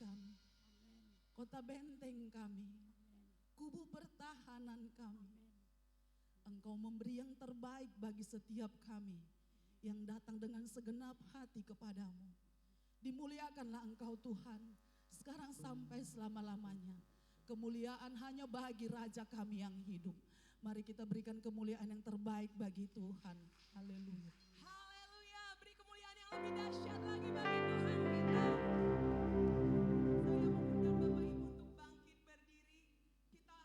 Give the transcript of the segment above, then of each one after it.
kekuatan, kota benteng kami, kubu pertahanan kami. Engkau memberi yang terbaik bagi setiap kami yang datang dengan segenap hati kepadamu. Dimuliakanlah Engkau Tuhan, sekarang sampai selama-lamanya. Kemuliaan hanya bagi Raja kami yang hidup. Mari kita berikan kemuliaan yang terbaik bagi Tuhan. Haleluya. Haleluya, beri kemuliaan yang lebih dahsyat lagi bagi Tuhan kita. Saya mengundang Bapak Ibu untuk bangkit berdiri. Kita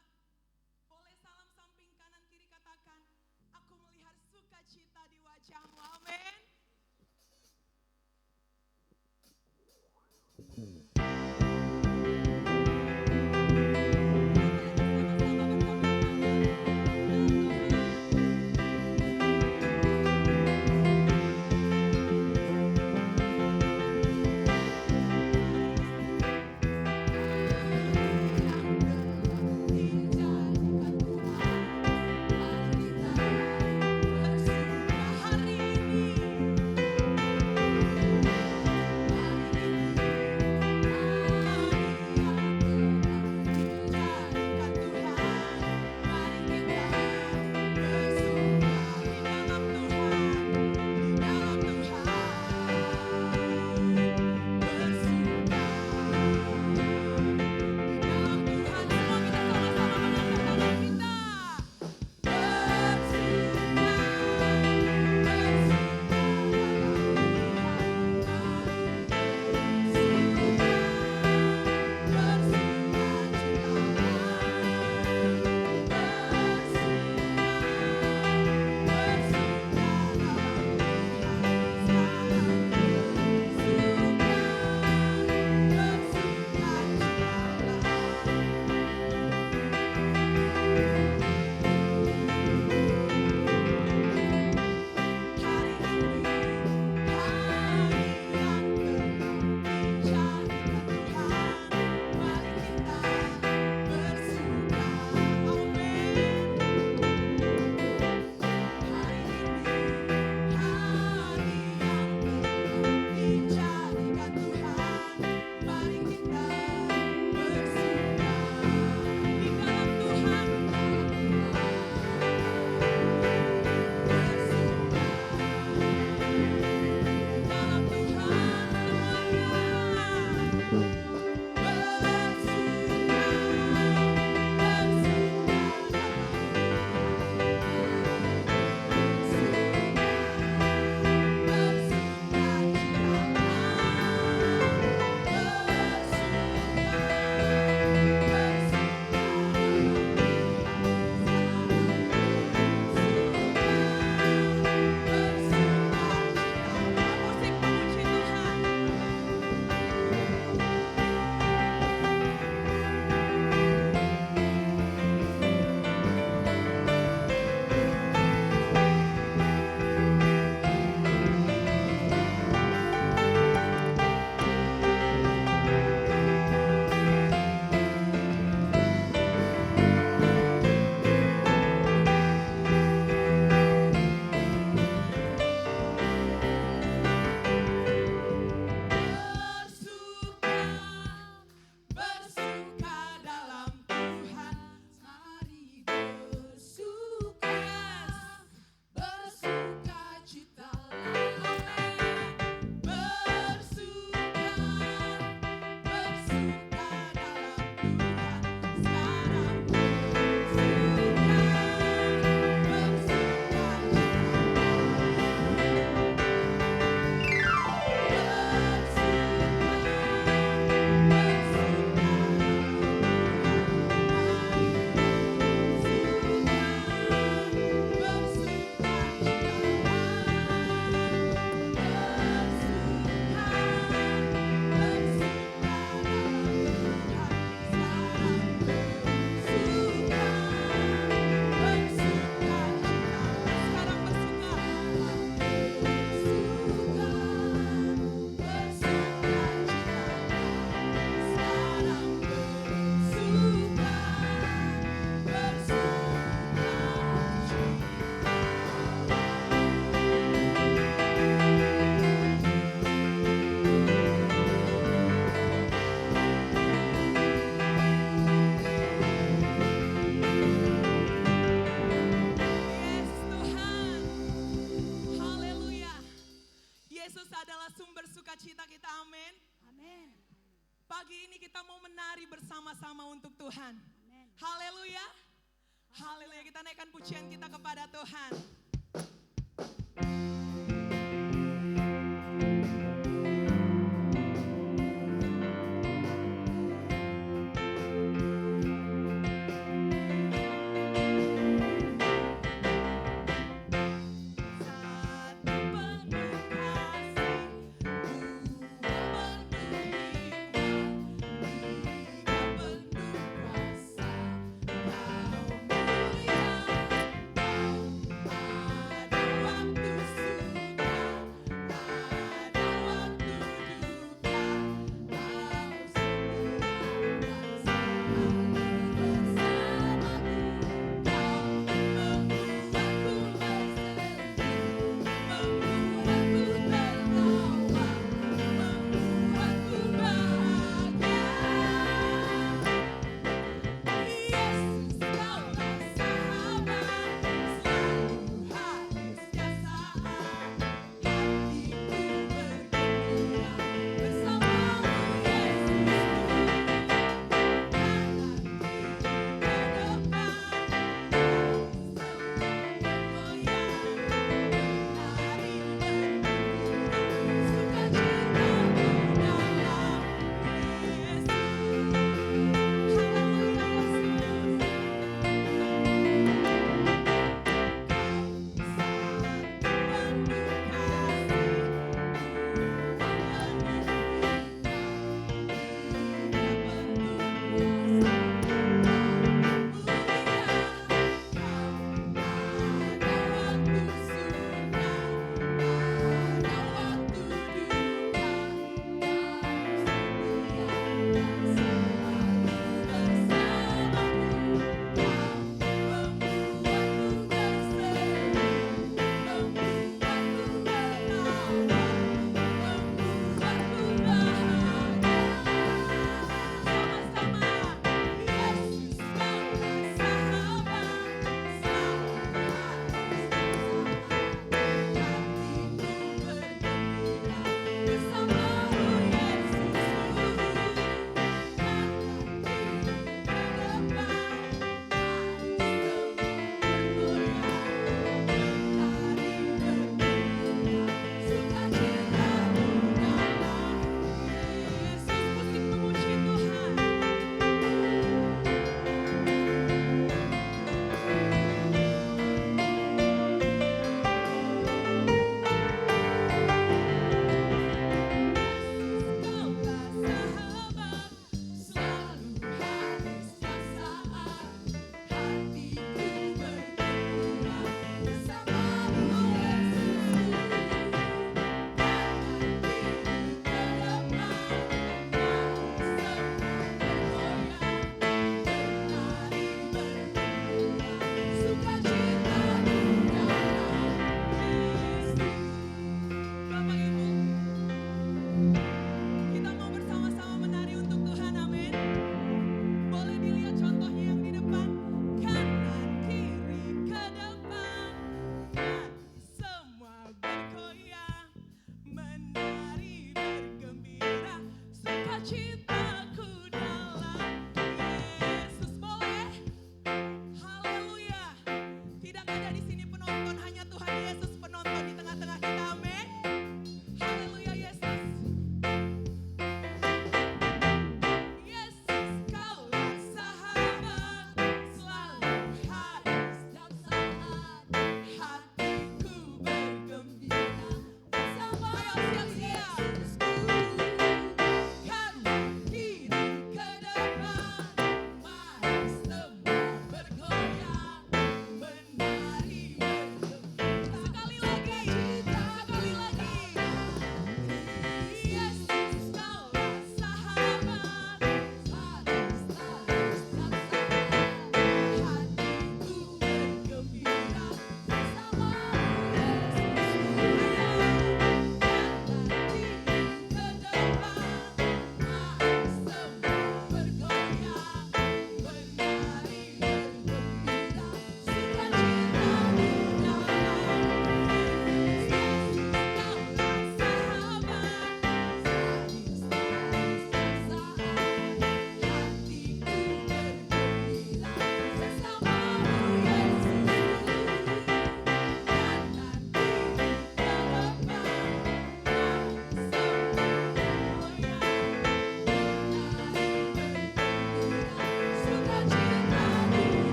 boleh salam samping kanan kiri, katakan, aku melihat sukacita di wajahmu. Amin. mau menari bersama-sama untuk Tuhan. Amin. Haleluya. Haleluya, kita naikkan pujian kita kepada Tuhan. Kau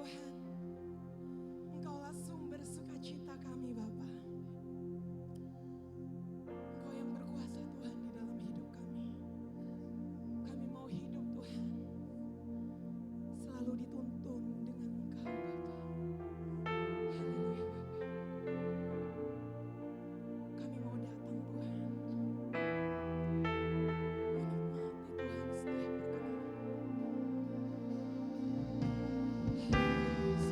Tuhan. Engkaulah sumber sukacita kami Bapa. Engkau yang berkuasa Tuhan di dalam hidup kami. Kami mau hidup Tuhan selalu dituntun dengan Engkau Bapa. Haleluya Bapa. Kami mau datang Tuhan, menikmati Tuhan setiap perkenan. Yesus.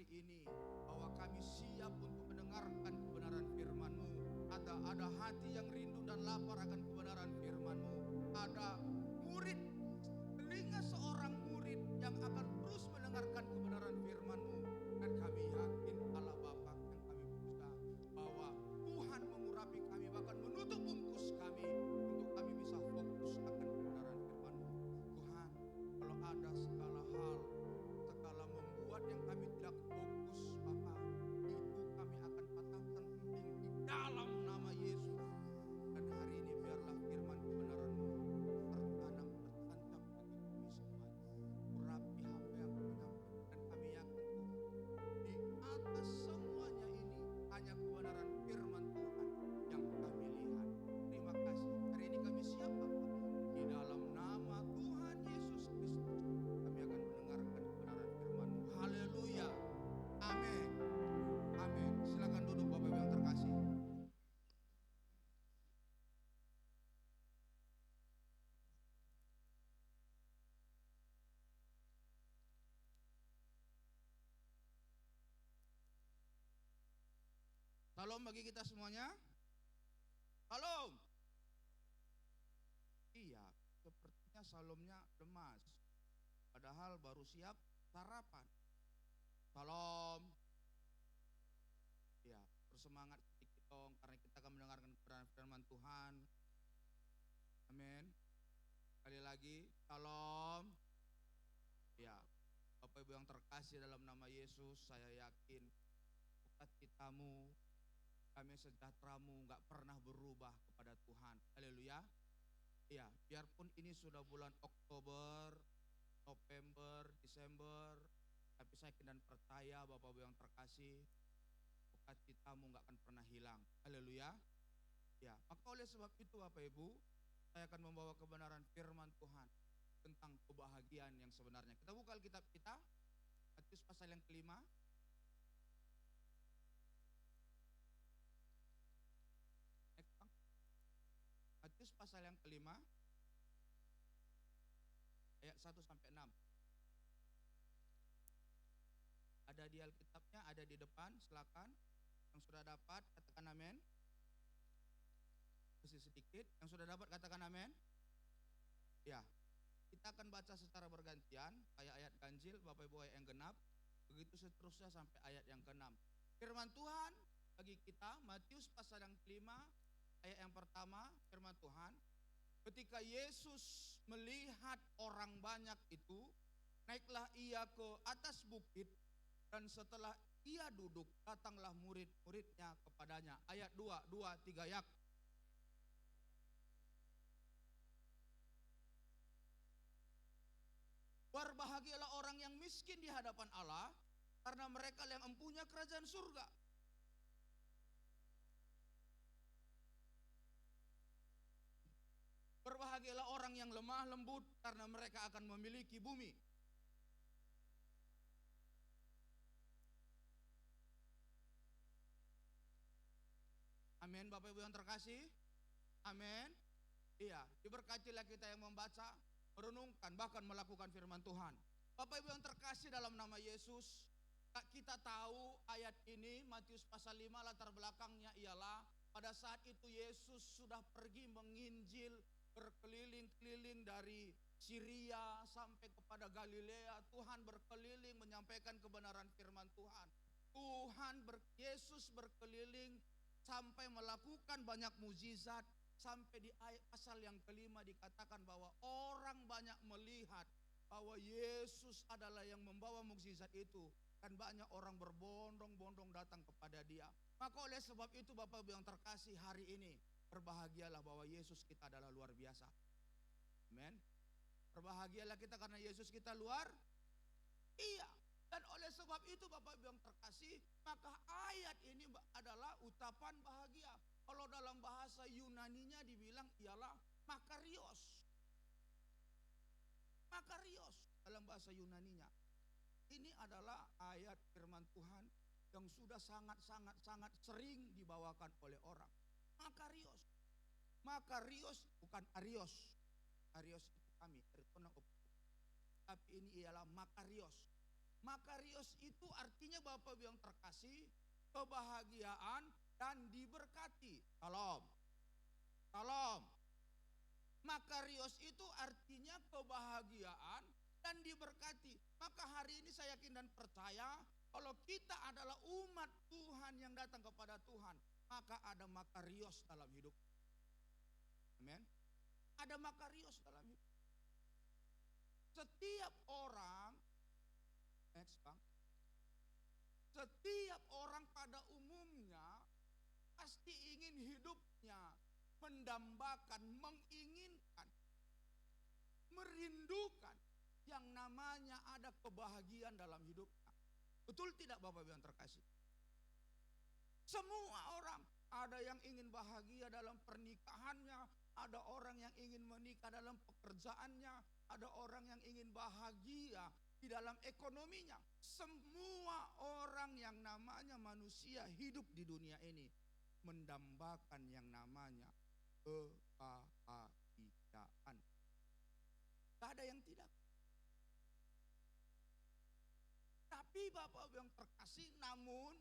ini bahwa kami siap untuk mendengarkan kebenaran firman-Mu. Ada hati yang rindu dan lapar akan kebenaran firman-Mu. Ada murid, telinga seorang murid yang akan terus mendengarkan kebenaran firman-Mu. Dan kami yakin Allah Bapa yang kami puja bahwa Tuhan mengurapi kami, bahkan menutup bungkus kami untuk kami bisa fokus akan kebenaran firman-Mu. Tuhan, kalau ada segala hal, segala membuat yang kami tidak fokus, Bapa, itu kami akan patahkan penting di dalam nama Yesus. Dan hari ini biarlah firman kebenaran-Mu tertanam, tertancap bagi kami semuanya. Urapi hamba yang menyampaikan, dan kami yakin Tuhan, di atas semuanya ini hanya kebenaran firman Tuhan yang kami lihat. Terima kasih. Hari ini kami siap, Bapa. Di dalam nama Tuhan Yesus Kristus, kami akan mendengarkan kebenaran firman-Mu. Haleluya. Amin. Amin. Silakan duduk Bapak Ibu yang terkasih. Salam bagi kita semuanya. Salam. Iya, sepertinya salomnya lemas. Padahal baru siap sarapan. Salam. Ya, bersemangat sedikit dong, karena kita akan mendengarkan kebenaran firman Tuhan. Amin. Sekali lagi, salam. Ya, Bapak Ibu yang terkasih dalam nama Yesus, saya yakin sukacitamu, kami sejahteramu gak pernah berubah kepada Tuhan. Haleluya. Ya, biarpun ini sudah bulan Oktober, November, Desember, tapi saya yakin dan percaya Bapak Ibu yang terkasih, sukacitamu gak akan pernah hilang. Haleluya. Ya, maka oleh sebab itu Bapak Ibu, saya akan membawa kebenaran firman Tuhan tentang kebahagiaan yang sebenarnya. Kita buka Alkitab kita, Matius pasal yang kelima. Matius pasal yang kelima, ayat 1 sampai 6. Ada di Alkitabnya, ada di depan, silakan. Yang sudah dapat katakan amin. Masih sedikit, yang sudah dapat katakan amin. Ya, kita akan baca secara bergantian, kayak ayat ganjil, Bapak Ibu ayat yang genap, begitu seterusnya sampai ayat yang ke-6. Firman Tuhan bagi kita, Matius pasal yang kelima, ayat yang pertama, firman Tuhan, ketika Yesus melihat orang banyak itu, naiklah ia ke atas bukit, dan setelah ia duduk, datanglah murid-muridnya kepadanya. Ayat 2, 3 yak. Berbahagialah orang yang miskin di hadapan Allah, karena mereka yang mempunyai kerajaan surga. Berbahagialah orang yang lemah lembut, karena mereka akan memiliki bumi. Amin, Bapak Ibu yang terkasih. Amin. Iya, diberkatilah kita yang membaca, merenungkan, bahkan melakukan firman Tuhan. Bapak Ibu yang terkasih dalam nama Yesus, kita tahu ayat ini Matius pasal 5 latar belakangnya ialah pada saat itu Yesus sudah pergi menginjil, berkeliling-keliling dari Syria sampai kepada Galilea. Tuhan berkeliling menyampaikan kebenaran firman Tuhan. Yesus berkeliling sampai melakukan banyak mujizat. Sampai di ayat pasal yang kelima dikatakan bahwa orang banyak melihat bahwa Yesus adalah yang membawa mukjizat itu. Dan banyak orang berbondong-bondong datang kepada dia. Maka oleh sebab itu Bapak Ibu yang terkasih, hari ini berbahagialah bahwa Yesus kita adalah luar biasa. Amin. Berbahagialah kita karena Yesus kita luar. Iya. Dan oleh sebab itu Bapak Ibu yang terkasih, maka ayat ini adalah utapan bahagia. Kalau dalam bahasa Yunaninya dibilang ialah makarios. Makarios dalam bahasa Yunaninya. Ini adalah ayat firman Tuhan yang sudah sangat sering dibawakan oleh orang. Makarios. Makarios bukan Arios. Arios itu kami, tapi ini ialah makarios. Makarios itu artinya Bapak Ibu yang terkasih, kebahagiaan dan diberkati. Salam. Salam. Makarios itu artinya kebahagiaan dan diberkati. Maka hari ini saya yakin dan percaya kalau kita adalah umat Tuhan yang datang kepada Tuhan, maka ada makarios dalam hidup. Amin. Ada makarios dalam hidup. Setiap orang, next Bang, setiap orang pada umumnya pasti ingin hidupnya mendambakan, menginginkan, merindukan yang namanya ada kebahagiaan dalam hidupnya. Betul tidak Bapak Ibu yang terkasih? Semua orang, ada yang ingin bahagia dalam pernikahannya, ada orang yang ingin menikah dalam pekerjaannya, ada orang yang ingin bahagia di dalam ekonominya. Semua orang yang namanya manusia hidup di dunia ini mendambakan yang namanya kebahagiaan. Gak ada yang tidak. Tapi Bapak yang terkasih, namun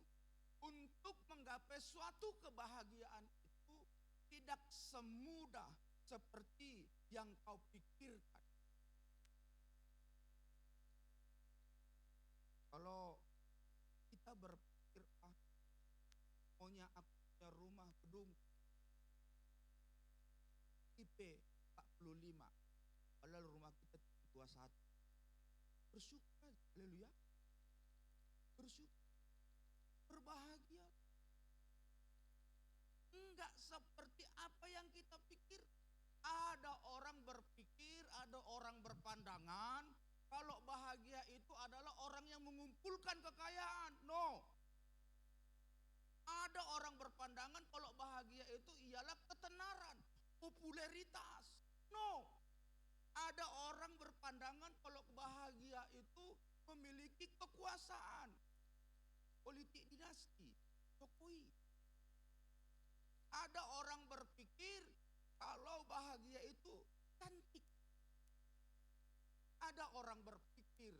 untuk menggapai suatu kebahagiaan itu tidak semudah seperti yang kau pikirkan. Kalau kita berpikir, maunya aku punya rumah gedung IP 45, padahal rumah kita 21. Bersyukur, haleluya. Bersyukur, berbahagia. Enggak seperti apa yang kita pikir. Ada orang berpikir, ada orang berpandangan, kalau bahagia itu adalah orang yang mengumpulkan kekayaan. No. Ada orang berpandangan kalau bahagia itu ialah ketenaran, popularitas. No. Ada orang berpandangan kalau bahagia itu memiliki kekuasaan, politik dinasti, Jokowi. Ada orang berpikir kalau bahagia itu cantik. Ada orang berpikir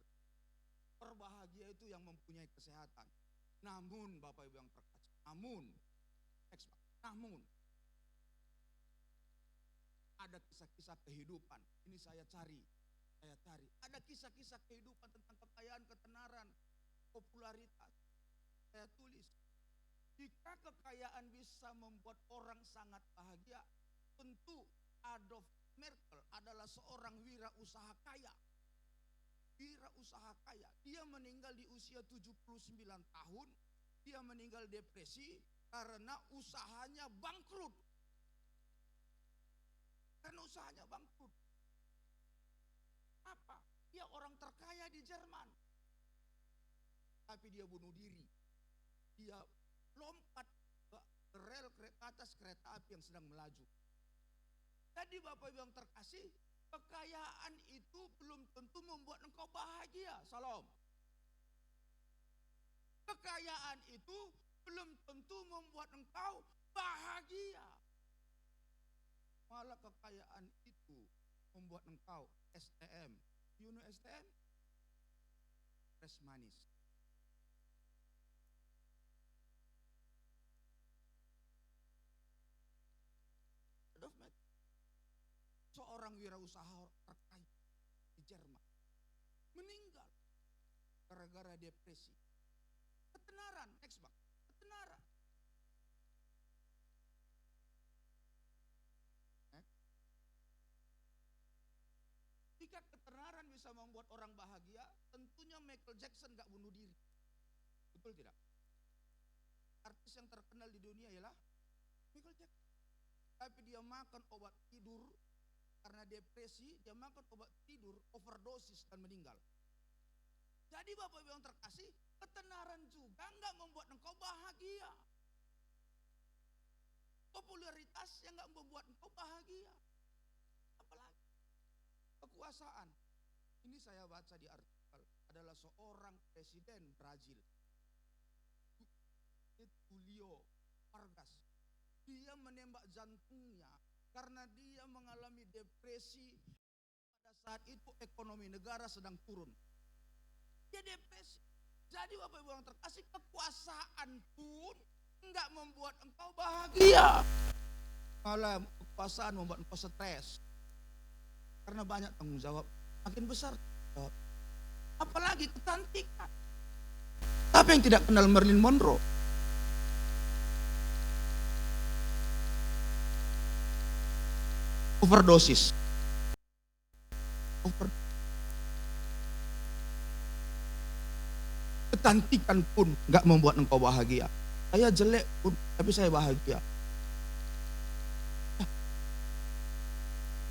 berbahagia itu yang mempunyai kesehatan. Namun Bapak Ibu yang terkasih, namun ada kisah-kisah kehidupan. Ini saya cari. Ada kisah-kisah kehidupan tentang kekayaan, ketenaran, popularitas. Saya tulis, jika kekayaan bisa membuat orang sangat bahagia, tentu Adolf Merkel adalah seorang wirausaha kaya. Dia meninggal di usia 79 tahun. Dia meninggal depresi karena usahanya bangkrut. Apa? Dia orang terkaya di Jerman. Tapi dia bunuh diri. Dia lompat ke rel atas kereta api yang sedang melaju. Jadi Bapak Ibu yang terkasih, kekayaan itu belum tentu membuat engkau bahagia. Salam. Kekayaan itu belum tentu membuat engkau bahagia. Malah kekayaan itu membuat engkau STM. You know STM? Stres manis. Seorang wirausaha terkaya di Jerman meninggal gara-gara depresi. Ketenaran, next Bang. Ketenaran. Jika ketenaran bisa membuat orang bahagia, tentunya Michael Jackson gak bunuh diri. Betul tidak? Artis yang terkenal di dunia ialah Michael Jackson. Tapi dia makan obat tidur karena depresi, dia makan obat tidur, overdosis dan meninggal. Jadi Bapak Ibu yang terkasih, ketenaran juga enggak membuat engkau bahagia. Popularitas yang enggak membuat engkau bahagia. Apalagi kekuasaan. Ini saya baca di artikel, adalah seorang presiden Brazil, Julio Vargas. Dia menembak jantungnya karena dia mengalami depresi. Pada saat itu ekonomi negara sedang turun. dia depresi. Jadi Bapak Ibu yang terkasih, kekuasaan pun enggak membuat engkau bahagia. Malah kekuasaan membuat engkau stres. Karena banyak tanggung jawab, makin besar tanggung jawab. Apalagi kecantikan. Tapi yang tidak kenal Marilyn Monroe? Overdosis. Kecantikan pun gak membuat engkau bahagia. Saya jelek pun, tapi saya bahagia.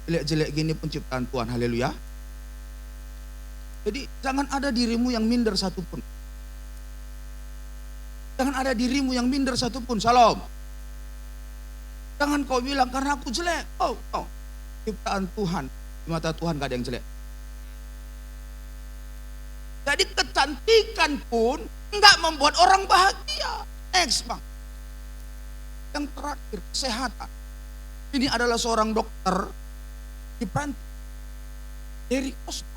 Jelek-jelek gini pun ciptaan Tuhan, haleluya. Jadi jangan ada dirimu yang minder satupun. Jangan ada dirimu yang minder satupun, salam. Jangan kau bilang karena aku jelek. Oh, ciptaan Tuhan. Di mata Tuhan gak ada yang jelek. Jadi kecantikan pun enggak membuat orang bahagia. Next bang. Yang terakhir, kesehatan. Ini adalah seorang dokter di Prancis. Dari Costa.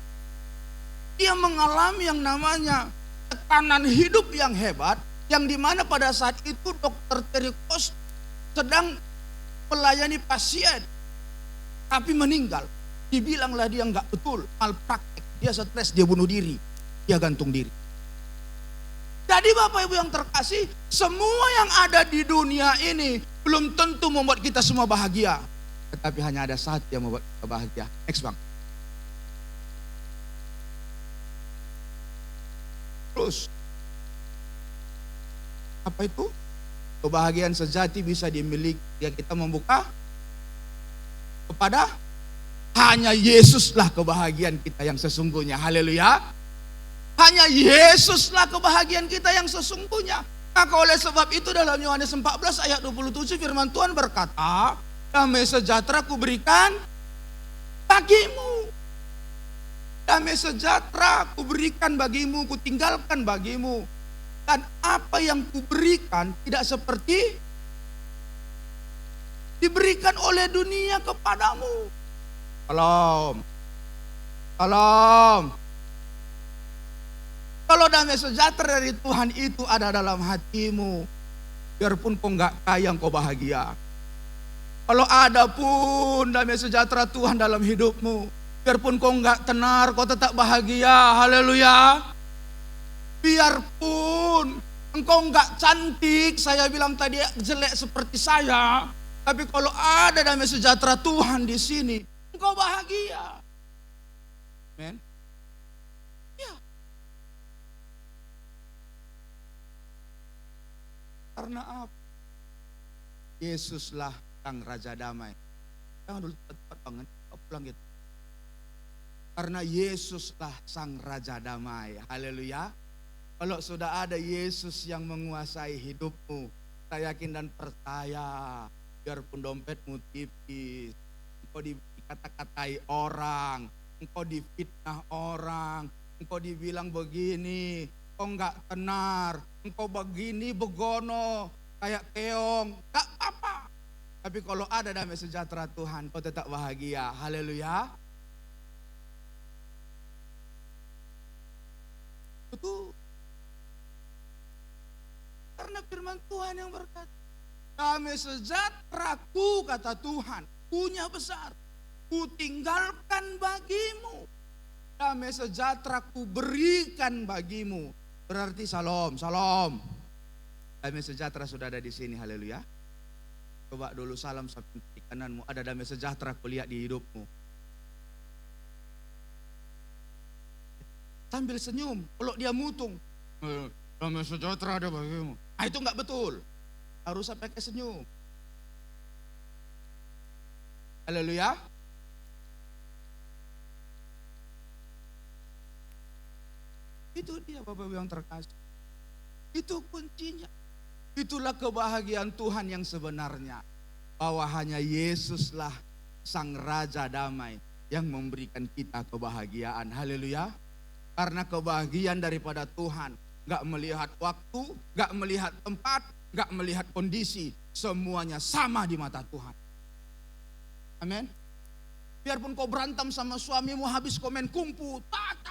Dia mengalami yang namanya tekanan hidup yang hebat. Yang dimana pada saat itu dokter Terry Costa sedang melayani pasien. Tapi meninggal. Dibilanglah dia enggak betul, malpraktek. Dia stres, dia bunuh diri. Dia gantung diri. Jadi Bapak Ibu yang terkasih, semua yang ada di dunia ini belum tentu membuat kita semua bahagia. Tetapi hanya ada satu yang membuat kita bahagia. Next bang. Terus. Apa itu? Kebahagiaan sejati bisa dimiliki ya kita membuka kepada hanya Yesuslah kebahagiaan kita yang sesungguhnya. Haleluya. Hanya Yesuslah kebahagiaan kita yang sesungguhnya. Maka oleh sebab itu dalam Yohanes 14 ayat 27 firman Tuhan berkata, damai sejahtera kuberikan bagimu. Damai sejahtera kuberikan bagimu, kutinggalkan bagimu. Dan apa yang kuberikan tidak seperti diberikan oleh dunia kepadamu. Salam. Salam. Kalau damai sejahtera dari Tuhan itu ada dalam hatimu, biarpun kau enggak kaya, kau bahagia. Kalau ada pun damai sejahtera Tuhan dalam hidupmu, biarpun kau enggak tenar, kau tetap bahagia. Haleluya. Biarpun engkau enggak cantik, saya bilang tadi jelek seperti saya, tapi kalau ada damai sejahtera Tuhan di sini, engkau bahagia. Amen. Ya. Karena apa? Yesuslah Sang Raja Damai. Jangan dulu cepat banget, pulang gitu. Karena Yesuslah Sang Raja Damai. Haleluya. Kalau sudah ada Yesus yang menguasai hidupmu, saya yakin dan percaya, biarpun dompetmu tipis, engkau dikata-katai orang, engkau difitnah orang, engkau dibilang begini, engkau enggak tenar, engkau begini begono, kayak keong, enggak apa-apa. Tapi kalau ada damai sejahtera Tuhan, kau tetap bahagia. Haleluya. Betul. Karena firman Tuhan yang berkata, damai sejahteraku kata Tuhan, punya besar, ku tinggalkan bagimu. Damai sejahtera ku berikan bagimu. Berarti salam, salam. Damai sejahtera sudah ada di sini, haleluya. Coba dulu salam sampai di kananmu, ada damai sejahtera ku lihat di hidupmu. Sambil senyum, kalau dia mutung, damai sejahtera ada bagimu. Nah, itu enggak betul. Harus pakai senyum. Haleluya. Itu dia Bapak Ibu yang terkasih. Itu kuncinya. Itulah kebahagiaan Tuhan yang sebenarnya. Bahwa hanya Yesuslah Sang Raja Damai yang memberikan kita kebahagiaan. Haleluya. Karena kebahagiaan daripada Tuhan gak melihat waktu, gak melihat tempat, gak melihat kondisi. Semuanya sama di mata Tuhan. Amin. Biarpun kau berantem sama suamimu, habis komen kungfu, tak.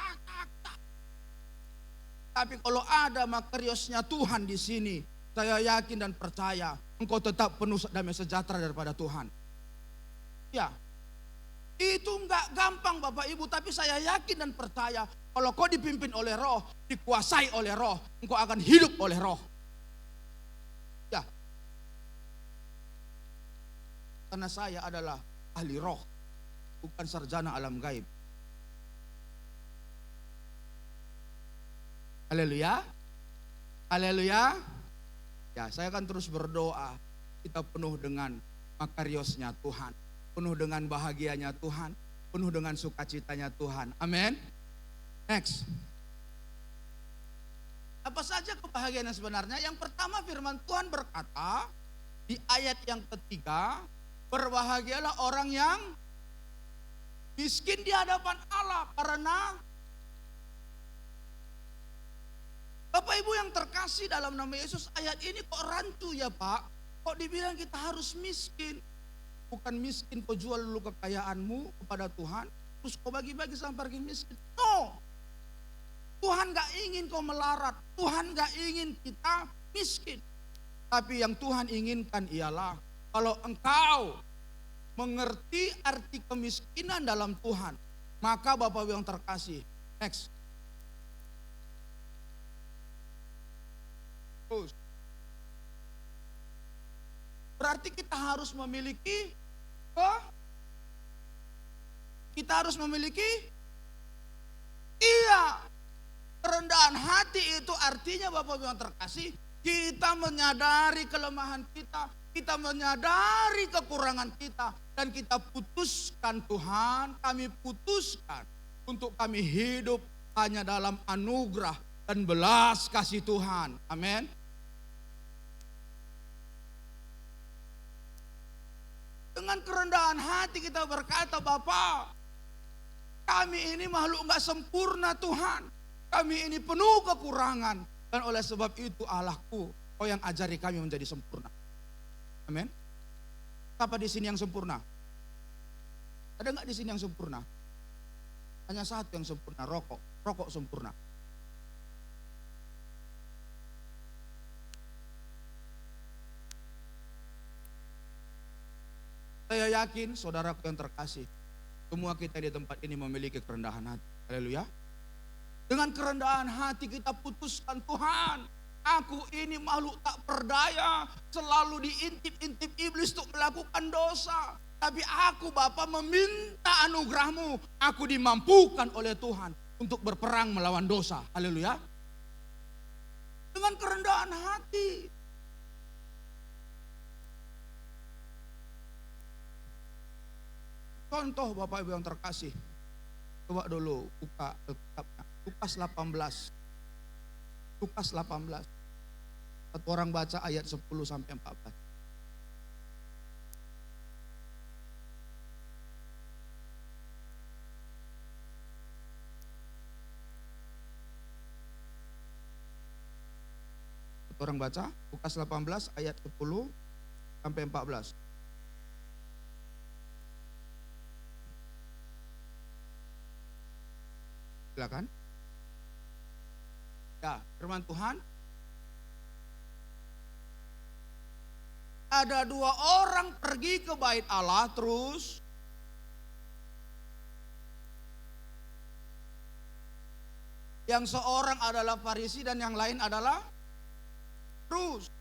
Tapi kalau ada makariosnya Tuhan di sini, saya yakin dan percaya engkau tetap penuh damai sejahtera daripada Tuhan. Ya, itu enggak gampang Bapak Ibu, tapi saya yakin dan percaya kalau kau dipimpin oleh Roh, dikuasai oleh Roh, engkau akan hidup oleh Roh. Ya, karena saya adalah ahli Roh, bukan sarjana alam gaib. Haleluya. Haleluya. Ya, saya akan terus berdoa. Kita penuh dengan makariosnya Tuhan. Penuh dengan bahagianya Tuhan. Penuh dengan sukacitanya Tuhan. Amin. Next. Apa saja kebahagiaan yang sebenarnya? Yang pertama firman Tuhan berkata di ayat yang ketiga, berbahagialah orang yang miskin di hadapan Allah, karena Bapak Ibu yang terkasih dalam nama Yesus, ayat ini kok rancu ya Pak? Kok dibilang kita harus miskin? Bukan miskin kau jual dulu kekayaanmu kepada Tuhan, terus kau bagi-bagi sama pergi miskin. No, Tuhan gak ingin kau melarat, Tuhan gak ingin kita miskin. Tapi yang Tuhan inginkan ialah kalau engkau mengerti arti kemiskinan dalam Tuhan, maka Bapak Ibu yang terkasih, next. Terus. Berarti kita harus memiliki kerendahan hati. Itu artinya Bapak Ibu yang terkasih, kita menyadari kelemahan kita menyadari kekurangan kita, dan kita putuskan, Tuhan, kami putuskan untuk kami hidup hanya dalam anugerah dan belas kasih Tuhan. Amin. Dengan kerendahan hati kita berkata, Bapa, kami ini makhluk gak sempurna Tuhan. Kami ini penuh kekurangan. Dan oleh sebab itu Allahku, kau yang ajari kami menjadi sempurna. Amin. Siapa di sini yang sempurna? Ada gak di sini yang sempurna? Hanya satu yang sempurna, rokok sempurna. Saya yakin saudaraku yang terkasih, semua kita di tempat ini memiliki kerendahan hati. Haleluya. Dengan kerendahan hati kita putuskan, Tuhan, aku ini makhluk tak berdaya, selalu diintip-intip iblis untuk melakukan dosa. Tapi aku Bapa meminta anugerah-Mu, aku dimampukan oleh Tuhan untuk berperang melawan dosa. Haleluya. Dengan kerendahan hati. Contoh Bapak Ibu yang terkasih, coba dulu buka kitabnya, Lukas 18. Lukas 18. Satu orang baca ayat 10 sampai 14. Satu orang baca Lukas 18 ayat 10 sampai 14. Silakan. Ya, firman Tuhan. Ada dua orang pergi ke bait Allah, terus yang seorang adalah Farisi dan yang lain adalah terus.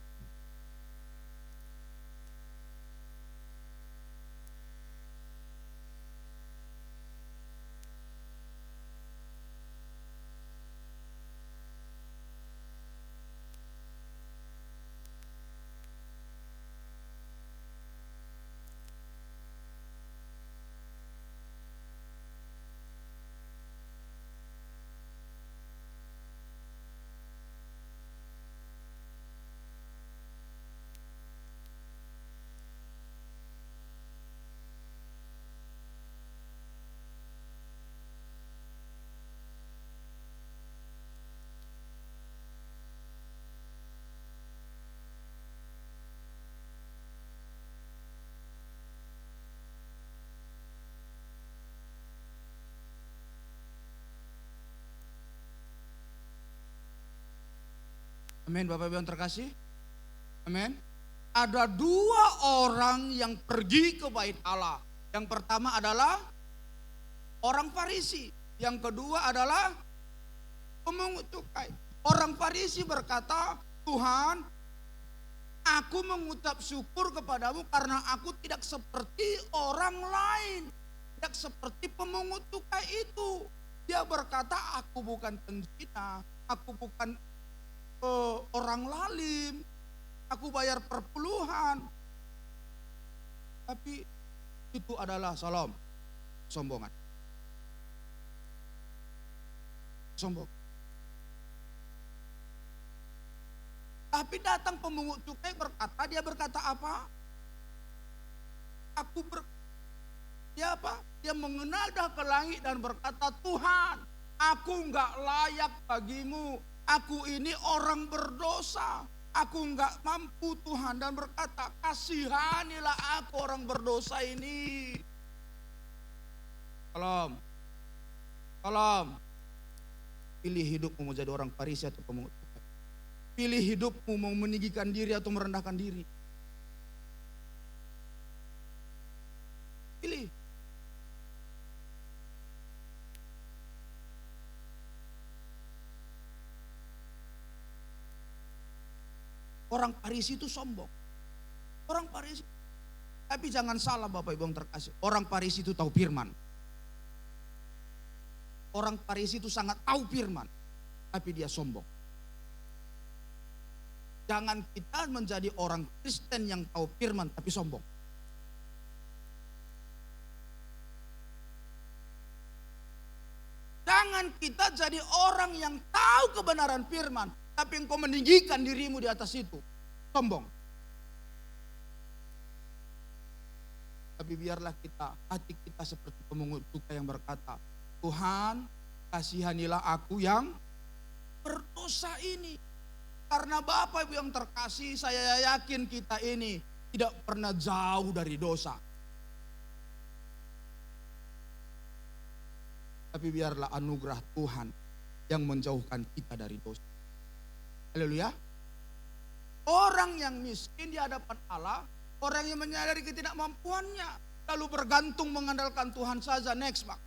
Amin, Bapak Ibu yang terkasih. Amin. Ada dua orang yang pergi ke bait Allah. Yang pertama adalah orang Farisi. Yang kedua adalah pemungut cukai. Orang Farisi berkata, Tuhan, aku mengucap syukur kepadamu karena aku tidak seperti orang lain. Tidak seperti pemungut cukai itu. Dia berkata, aku bukan penjina, aku bukan orang lalim, aku bayar perpuluhan. Tapi itu adalah salam, sombongan. Sombong. Tapi datang pemungut cukai berkata, dia berkata apa? Dia apa? Dia mengenaldah ke langit dan berkata, Tuhan, aku enggak layak bagimu. Aku ini orang berdosa. Aku enggak mampu Tuhan. Dan berkata, kasihanilah aku orang berdosa ini. Salam. Salam. Pilih hidupmu mau jadi orang Farisi atau pemungut cukai. Pilih hidupmu mau meninggikan diri atau merendahkan diri. Pilih. Orang Farisi itu sombong. Orang Farisi. Tapi jangan salah Bapak Ibu yang terkasih. Orang Farisi itu tahu firman. Orang Farisi itu sangat tahu firman. Tapi dia sombong. Jangan kita menjadi orang Kristen yang tahu firman tapi sombong. Jangan kita jadi orang yang tahu kebenaran firman tapi engkau meninggikan dirimu di atas itu. Sombong. Tapi biarlah hati kita seperti pemungut cukai yang berkata, Tuhan, kasihanilah aku yang berdosa ini. Karena Bapak Ibu yang terkasih, saya yakin kita ini tidak pernah jauh dari dosa. Tapi biarlah anugerah Tuhan yang menjauhkan kita dari dosa. Haleluya. Orang yang miskin di hadapan Allah, orang yang menyadari ketidakmampuannya, lalu bergantung mengandalkan Tuhan saja. Next, Pak.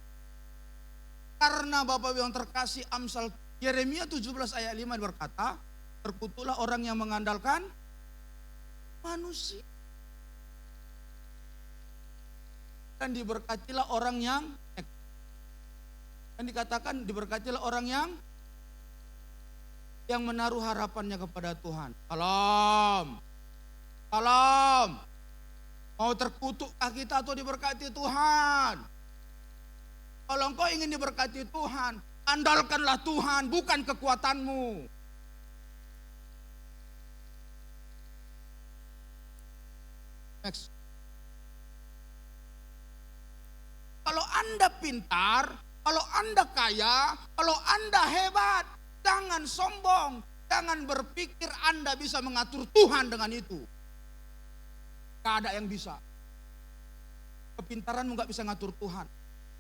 Karena Bapak yang terkasih, Amsal Yeremia 17 ayat 5 berkata, terkutuklah orang yang mengandalkan manusia. Dan diberkatilah orang yang, dan dikatakan diberkatilah orang yang menaruh harapannya kepada Tuhan. Salam. Salam. Mau terkutukkah kita atau diberkati Tuhan? Kalau engkau ingin diberkati Tuhan, andalkanlah Tuhan, bukan kekuatanmu. Next. Kalau Anda pintar, kalau Anda kaya, kalau Anda hebat, jangan sombong, jangan berpikir Anda bisa mengatur Tuhan dengan itu. Gak ada yang bisa. Kepintaranmu gak bisa ngatur Tuhan.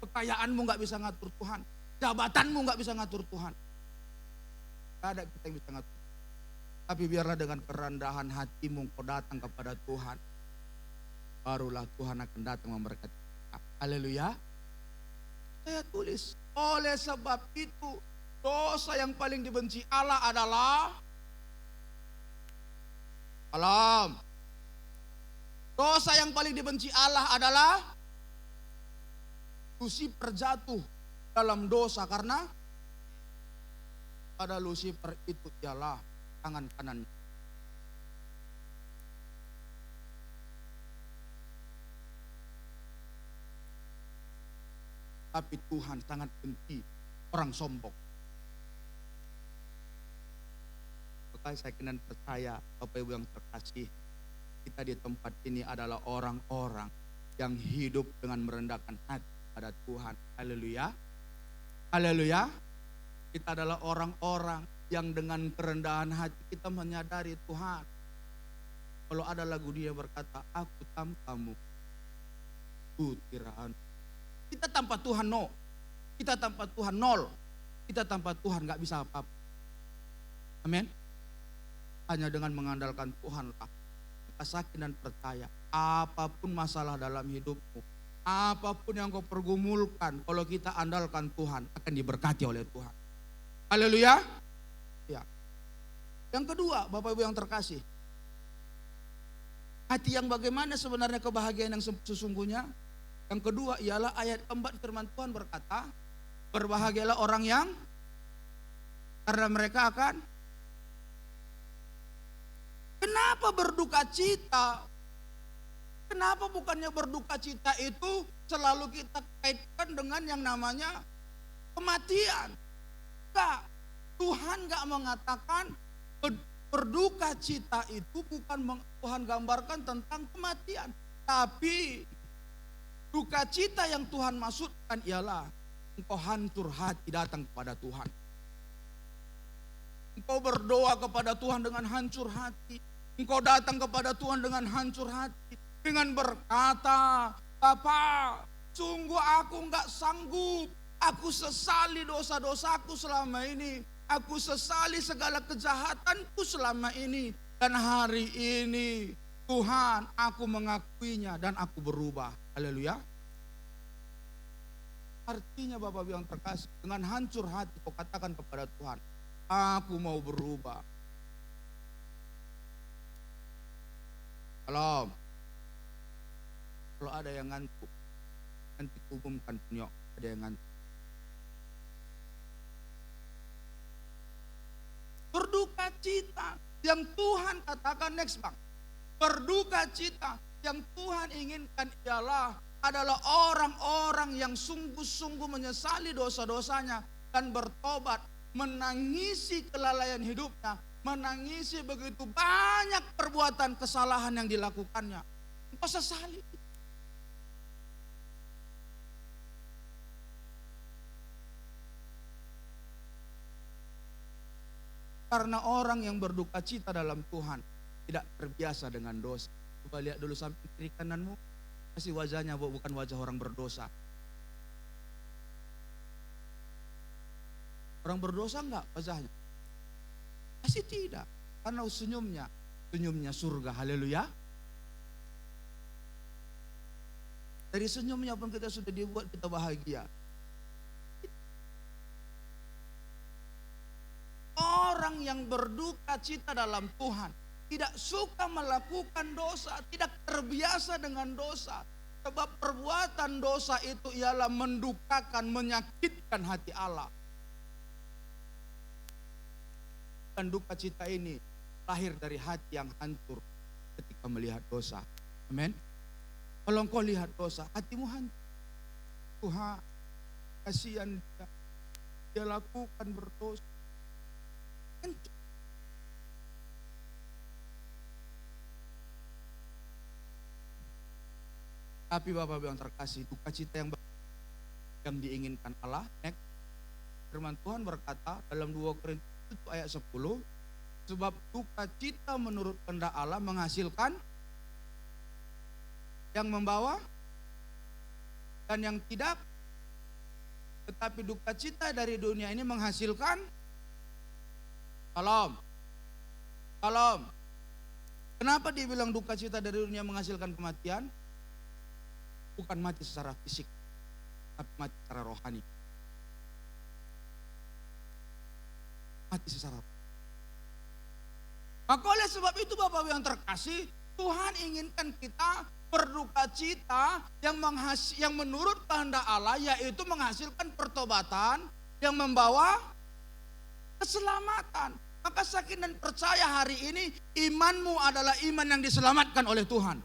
Kekayaanmu gak bisa ngatur Tuhan. Jabatanmu gak bisa ngatur Tuhan. Gak ada kita yang bisa ngatur. Tapi biarlah dengan kerendahan hatimu kau datang kepada Tuhan. Barulah Tuhan akan datang memberkati kita. Haleluya. Saya tulis, oleh sebab itu dosa yang paling dibenci Allah adalah salam. Dosa yang paling dibenci Allah adalah Lucifer jatuh dalam dosa karena pada Lucifer itu ialah tangan kanannya. Tapi Tuhan sangat benci orang sombong. Maka saya kena percaya Bapak Ibu yang terkasih, kita di tempat ini adalah orang-orang yang hidup dengan merendahkan hati pada Tuhan. Haleluya. Haleluya. Kita adalah orang-orang yang dengan kerendahan hati kita menyadari Tuhan. Kalau ada lagu dia berkata, aku tanpamu, ku tirahan. Kita tanpa Tuhan no. Kita tanpa Tuhan nol. Kita tanpa Tuhan gak bisa apa-apa. Amin. hanya dengan mengandalkan Tuhanlah kita yakin dan percaya apapun masalah dalam hidupmu, apapun yang kau pergumulkan, kalau kita andalkan Tuhan akan diberkati oleh Tuhan. Haleluya. Ya. Yang kedua, Bapak Ibu yang terkasih, hati yang bagaimana sebenarnya kebahagiaan yang sesungguhnya? Yang kedua ialah ayat keempat firman Tuhan berkata, berbahagialah orang yang karena mereka akan. Kenapa berduka cita? Kenapa bukannya berduka cita itu selalu kita kaitkan dengan yang namanya kematian? Enggak, Tuhan enggak mengatakan berduka cita itu bukan Tuhan gambarkan tentang kematian. Tapi duka cita yang Tuhan maksudkan ialah engkau hancur hati datang kepada Tuhan. Engkau berdoa kepada Tuhan dengan hancur hati. Engkau datang kepada Tuhan dengan hancur hati. Dengan berkata, Bapak, sungguh aku enggak sanggup. Aku sesali dosa-dosaku selama ini. Aku sesali segala kejahatanku selama ini. Dan hari ini Tuhan, aku mengakuinya dan aku berubah. Haleluya. Artinya Bapak yang terkasih, dengan hancur hati kau katakan kepada Tuhan, aku mau berubah. Kalau ada yang ngantuk, nanti umumkan penyok, ada yang ngantuk. Berduka cita yang Tuhan katakan next bang. Berduka cita yang Tuhan inginkan ialah adalah orang-orang yang sungguh-sungguh menyesali dosa-dosanya dan bertobat, menangisi kelalaian hidupnya, menangisi begitu banyak perbuatan kesalahan yang dilakukannya. Engkau sesali. Karena orang yang berduka cita dalam Tuhan tidak terbiasa dengan dosa. Coba lihat dulu samping kiri kananmu, kasih wajahnya bukan wajah orang berdosa. Orang berdosa enggak wajahnya? Pasti tidak. Karena senyumnya surga. Haleluya. Dari senyumnya pun kita sudah dibuat kita bahagia. Orang yang berduka cita dalam Tuhan tidak suka melakukan dosa, tidak terbiasa dengan dosa. Sebab perbuatan dosa itu ialah mendukakan, menyakitkan hati Allah. Dan duka cita ini lahir dari hati yang hancur ketika melihat dosa. Amin. Kalau engkau lihat dosa, hatimu hancur. Tuhan, kasihan dia. Dia lakukan berdosa. Hancur. Tapi Bapak yang terkasih, duka cita yang diinginkan Allah, firman Tuhan berkata dalam 2 Korintus ayat 10, sebab duka cita menurut kehendak Allah menghasilkan yang membawa dan yang tidak, tetapi duka cita dari dunia ini menghasilkan Salam. Kenapa dibilang duka cita dari dunia menghasilkan kematian? Bukan mati secara fisik, tapi mati secara rohani. Mati secara rohani. Maka oleh sebab itu Bapak yang terkasih, Tuhan inginkan kita berduka cita yang menurut kehendak Allah, yaitu menghasilkan pertobatan yang membawa keselamatan. Maka yakin dan percaya hari ini imanmu adalah iman yang diselamatkan oleh Tuhan.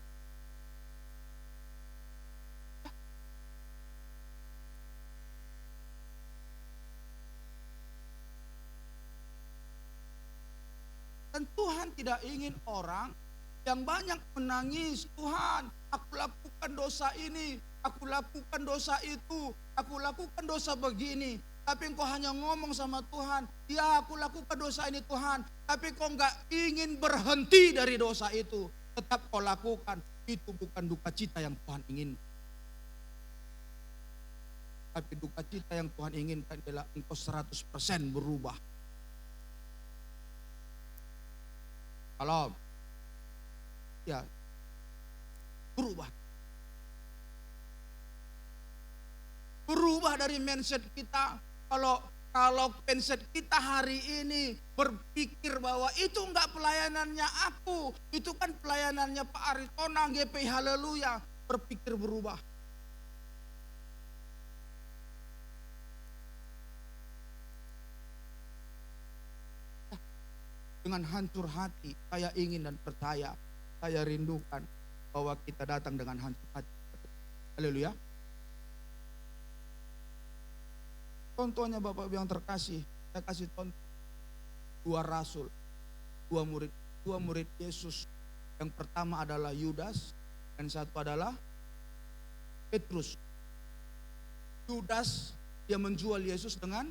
Dan Tuhan tidak ingin orang yang banyak menangis, Tuhan, aku lakukan dosa ini, aku lakukan dosa itu, aku lakukan dosa begini. Tapi engkau hanya ngomong sama Tuhan, ya aku lakukan dosa ini Tuhan. Tapi kau enggak ingin berhenti dari dosa itu. Tetap kau lakukan, itu bukan duka cita yang Tuhan inginkan. Tapi duka cita yang Tuhan inginkan adalah engkau 100% berubah. Kalau ya berubah. Berubah dari mindset kita. Kalau mindset kita hari ini berpikir bahwa itu enggak pelayanannya aku, itu kan pelayanannya Pak Aritona, GPI Haleluya, berpikir berubah. Dengan hancur hati, saya ingin dan percaya, saya rindukan bahwa kita datang dengan hancur hati. Haleluya. Contohnya Bapak Ibu yang terkasih, saya kasih contoh. Dua rasul, dua murid Yesus. Yang pertama adalah Yudas, dan satu adalah Petrus. Yudas, dia menjual Yesus dengan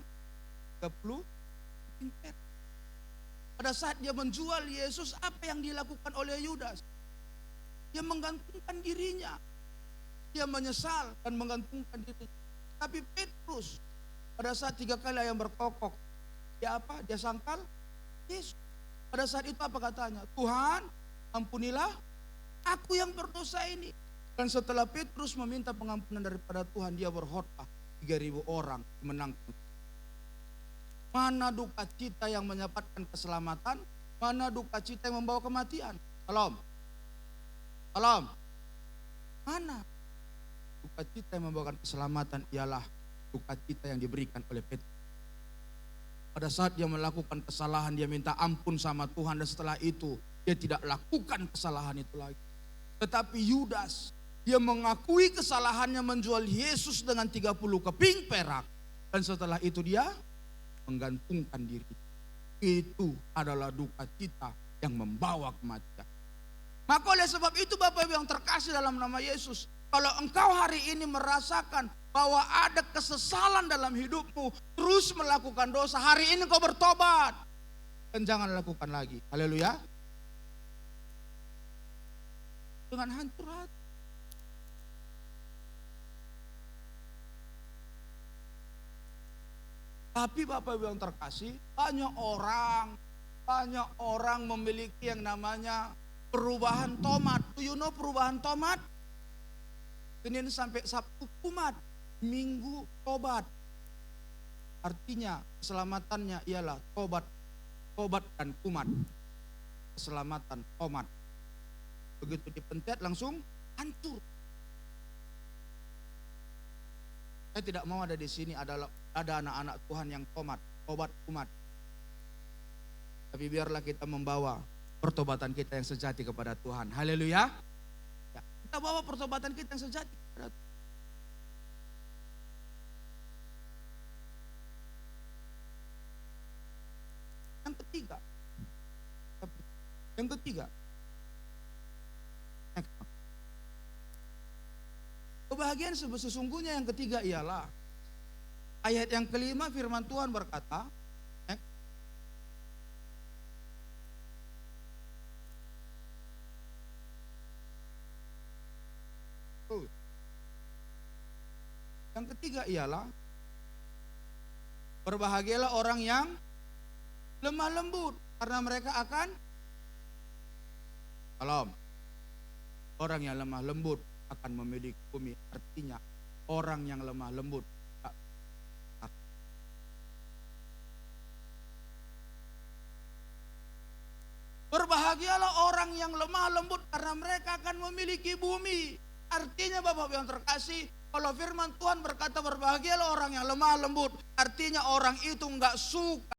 30 perak. Pada saat dia menjual Yesus, apa yang dilakukan oleh Yudas? Dia menggantungkan dirinya. Dia menyesal dan menggantungkan diri. Tapi Petrus, pada saat 3 kali ayam berkokok, dia apa? Dia sangkal Yesus. Pada saat itu apa katanya? Tuhan, ampunilah aku yang berdosa ini. Dan setelah Petrus meminta pengampunan daripada Tuhan, dia berkhotbah 3.000 orang menangkap. Mana duka cita yang menyebabkan keselamatan? Mana duka cita yang membawa kematian? Salam. Mana? Duka cita yang membawakan keselamatan ialah duka cita yang diberikan oleh Petrus. Pada saat dia melakukan kesalahan, dia minta ampun sama Tuhan, dan setelah itu dia tidak lakukan kesalahan itu lagi. Tetapi Yudas, dia mengakui kesalahannya menjual Yesus dengan 30 keping perak, dan setelah itu dia menggantungkan diri. Itu adalah duka cita yang membawa kematian. Maka oleh sebab itu Bapak Ibu yang terkasih dalam nama Yesus, kalau engkau hari ini merasakan bahwa ada kesesalan dalam hidupmu, terus melakukan dosa, hari ini kau bertobat dan jangan lakukan lagi. Haleluya. Dengan hancur hati. Tapi Bapak Ibu yang terkasih, banyak orang memiliki yang namanya perubahan tomat. Do you know perubahan tomat? Senin sampai Sabtu kumat, Minggu tobat. Artinya keselamatannya ialah tobat dan kumat. Keselamatan tomat. Begitu dipencet langsung hancur. Saya tidak mau ada di sini ada anak-anak Tuhan yang tobat kumat. Tapi biarlah kita membawa pertobatan kita yang sejati kepada Tuhan. Haleluya. Ya, kita bawa pertobatan kita yang sejati kepada Tuhan. Yang ketiga, kebahagiaan sesungguhnya yang ketiga ialah ayat yang kelima, firman Tuhan berkata, yang ketiga ialah berbahagialah orang yang lemah lembut, karena mereka akan orang yang lemah lembut akan memiliki bumi. Artinya orang yang lemah lembut berbahagialah orang yang lemah lembut karena mereka akan memiliki bumi. Artinya Bapak yang terkasih, kalau firman Tuhan berkata berbahagialah orang yang lemah lembut, artinya orang itu enggak suka